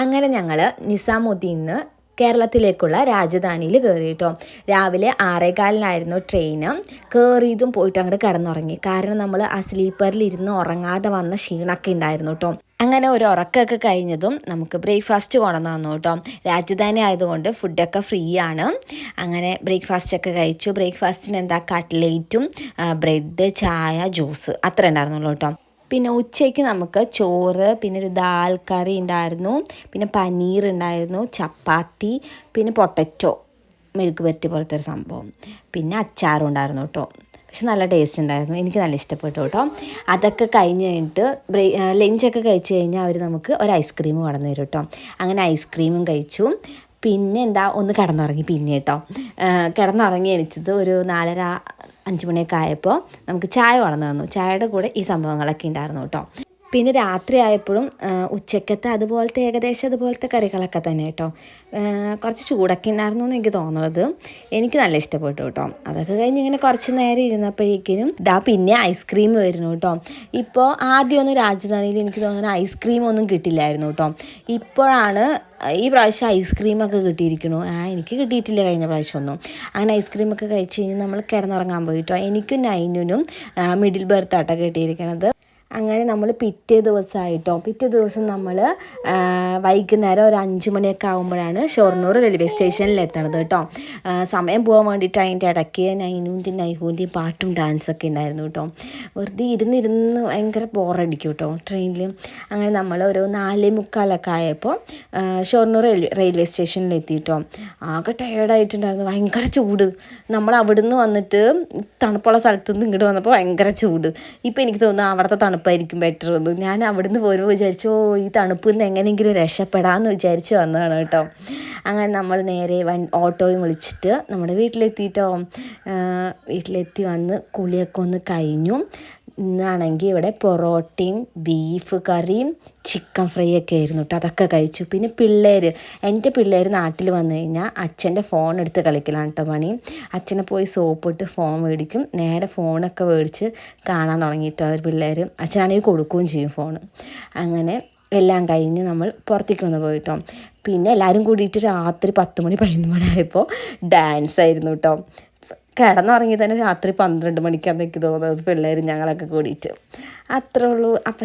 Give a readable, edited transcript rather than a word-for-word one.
അങ്ങനെ ഞങ്ങൾ നിസാമുദ്ദീനിൽ നിന്ന് കേരളത്തിലേക്കുള്ള രാജധാനിയിൽ കയറി കേട്ടോ. രാവിലെ 6:15 ട്രെയിന്. കയറിയതും പോയിട്ട് അങ്ങോട്ട് കിടന്നുറങ്ങി. കാരണം നമ്മൾ ആ സ്ലീപ്പറിലിരുന്ന് ഉറങ്ങാതെ വന്ന ക്ഷീണമൊക്കെ ഉണ്ടായിരുന്നു കേട്ടോ. അങ്ങനെ ഒരു ഉറക്കമൊക്കെ കഴിഞ്ഞതും നമുക്ക് ബ്രേക്ക്ഫാസ്റ്റ് കൊണ്ടുവന്ന് തന്നു കേട്ടോ. രാജധാനി ആയതുകൊണ്ട് ഫുഡൊക്കെ ഫ്രീ ആണ്. അങ്ങനെ ബ്രേക്ക്ഫാസ്റ്റൊക്കെ കഴിച്ചു. ബ്രേക്ക്ഫാസ്റ്റിന് എന്താ കട്ട്ലേറ്റും ബ്രെഡ്, ചായ, ജ്യൂസ് അത്ര ഉണ്ടായിരുന്നുള്ളൂ കേട്ടോ. പിന്നെ ഉച്ചയ്ക്ക് നമുക്ക് ചോറ്, പിന്നെ ഒരു ദാൽ കറി ഉണ്ടായിരുന്നു, പിന്നെ പനീർ ഉണ്ടായിരുന്നു, ചപ്പാത്തി, പിന്നെ പൊട്ടറ്റോ മെഴുക്ക് പുരട്ടി പോലത്തെ ഒരു സംഭവം, പിന്നെ അച്ചാറും ഉണ്ടായിരുന്നു കേട്ടോ. പക്ഷെ നല്ല ടേസ്റ്റ് ഉണ്ടായിരുന്നു, എനിക്ക് നല്ല ഇഷ്ടപ്പെട്ടു കേട്ടോ. അതൊക്കെ കഴിഞ്ഞ് കഴിഞ്ഞിട്ട് ലഞ്ചൊക്കെ കഴിച്ച് കഴിഞ്ഞാൽ അവർ നമുക്ക് ഒരു ഐസ്ക്രീം കൊണ്ടുവന്ന് തരും കേട്ടോ. അങ്ങനെ ഐസ്ക്രീമും കഴിച്ചു. പിന്നെ എന്താ ഒന്ന് കിടന്നുറങ്ങി പിന്നെ കേട്ടോ. കിടന്നുറങ്ങി എണിച്ചത് ഒരു 4:30-5 മണിയൊക്കെ ആയപ്പോൾ നമുക്ക് ചായ കൊണ്ടുവന്ന് തന്നു. ചായയുടെ കൂടെ ഈ സംഭവങ്ങളൊക്കെ ഉണ്ടായിരുന്നു കേട്ടോ. പിന്നെ രാത്രി ആയപ്പോഴും ഉച്ചക്കത്തെ ഏകദേശം അതുപോലത്തെ കറികളൊക്കെ തന്നെ കേട്ടോ. കുറച്ച് ചൂടൊക്കെ ഉണ്ടായിരുന്നു എന്ന് എനിക്ക് തോന്നുന്നത്. എനിക്ക് നല്ല ഇഷ്ടപ്പെട്ടു കേട്ടോ. അതൊക്കെ കഴിഞ്ഞ് ഇങ്ങനെ കുറച്ച് നേരം ഇരുന്നപ്പോഴേക്കിനും പിന്നെ ഐസ്ക്രീം വരുന്നു കേട്ടോ. ഇപ്പോൾ ആദ്യമൊന്നും രാജധാനിയിൽ എനിക്ക് തോന്നുന്നു ഐസ്ക്രീമൊന്നും കിട്ടില്ലായിരുന്നു കേട്ടോ. ഇപ്പോഴാണ് ഈ പ്രാവശ്യം ഐസ്ക്രീമൊക്കെ കിട്ടിയിരിക്കണു. എനിക്ക് കിട്ടിയിട്ടില്ല കഴിഞ്ഞ പ്രാവശ്യമൊന്നും. അങ്ങനെ ഐസ്ക്രീമൊക്കെ കഴിച്ച് കഴിഞ്ഞ് നമ്മൾ കിടന്നുറങ്ങാൻ പോയിട്ടോ. എനിക്കും നൈനും മിഡിൽ ബർത്താട്ടോ കിട്ടിയിരിക്കണത്. അങ്ങനെ നമ്മൾ പിറ്റേ ദിവസം നമ്മൾ വൈകുന്നേരം ഒരു 5 മണിയൊക്കെ ആകുമ്പോഴാണ് ഷൊർണൂർ റെയിൽവേ സ്റ്റേഷനിൽ എത്തണത് കേട്ടോ. സമയം പോകാൻ വേണ്ടിയിട്ട് അതിൻ്റെ ഇടയ്ക്ക് നൈഹൂൻ്റെയും പാട്ടും ഡാൻസൊക്കെ ഉണ്ടായിരുന്നു കേട്ടോ. വെറുതെ ഇരുന്ന് ഭയങ്കര ബോറടിക്കും കേട്ടോ ട്രെയിനിൽ. അങ്ങനെ നമ്മൾ ഒരു 4:45 ആയപ്പോൾ ഷൊർണൂർ റെയിൽവേ സ്റ്റേഷനിൽ എത്തിയിട്ടോ. ആകെ ടയേർഡായിട്ടുണ്ടായിരുന്നു, ഭയങ്കര ചൂട്. നമ്മൾ അവിടുന്ന് വന്നിട്ട് തണുപ്പുള്ള സ്ഥലത്ത് നിന്ന് ഇങ്ങോട്ട് വന്നപ്പോൾ ഭയങ്കര ചൂട്. ഇപ്പോൾ എനിക്ക് തോന്നുന്നു അവിടുത്തെ തണുപ്പായിരിക്കും ബെറ്റർ എന്ന്. ഞാൻ അവിടുന്ന് പോരുമ്പോൾ വിചാരിച്ചു ഈ തണുപ്പിൽ നിന്ന് എങ്ങനെയെങ്കിലും രക്ഷപ്പെടാമെന്ന് വിചാരിച്ച് വന്നതാണ് കേട്ടോ. അങ്ങനെ നമ്മൾ നേരെ ഓട്ടോയും വിളിച്ചിട്ട് നമ്മുടെ വീട്ടിലെത്തിയിട്ടോ. വീട്ടിലെത്തി വന്ന് കുളിയൊക്കെ ഒന്ന് കഴിഞ്ഞു. ഇന്നാണെങ്കിൽ ഇവിടെ പൊറോട്ടയും ബീഫ് കറിയും ചിക്കൻ ഫ്രൈ ഒക്കെ ആയിരുന്നു കേട്ടോ. അതൊക്കെ കഴിച്ചു. പിന്നെ എൻ്റെ പിള്ളേർ നാട്ടിൽ വന്നു കഴിഞ്ഞാൽ അച്ഛൻ്റെ ഫോൺ എടുത്ത് കളിക്കലാണ് കേട്ടോ പണി. അച്ഛനെ പോയി സോപ്പിട്ട് ഫോൺ മേടിക്കും, നേരെ ഫോണൊക്കെ മേടിച്ച് കാണാൻ തുടങ്ങിയിട്ടോ അവർ പിള്ളേർ. അച്ഛനാണെങ്കിൽ കൊടുക്കുകയും ചെയ്യും ഫോൺ. അങ്ങനെ എല്ലാം കഴിഞ്ഞ് നമ്മൾ പുറത്തേക്ക് വന്ന് പോയിട്ടോ. പിന്നെ എല്ലാവരും കൂടിയിട്ട് രാത്രി 10-11 മണി ആയപ്പോൾ ഡാൻസ് ആയിരുന്നു കേട്ടോ. കിടന്നുറങ്ങി തന്നെ രാത്രി 12 മണിക്കാണെന്ന് എനിക്ക് തോന്നുന്നത് പിള്ളേർ ഞങ്ങളൊക്കെ കൂടിയിട്ട്. അത്രേ ഉള്ളൂ. അപ്പം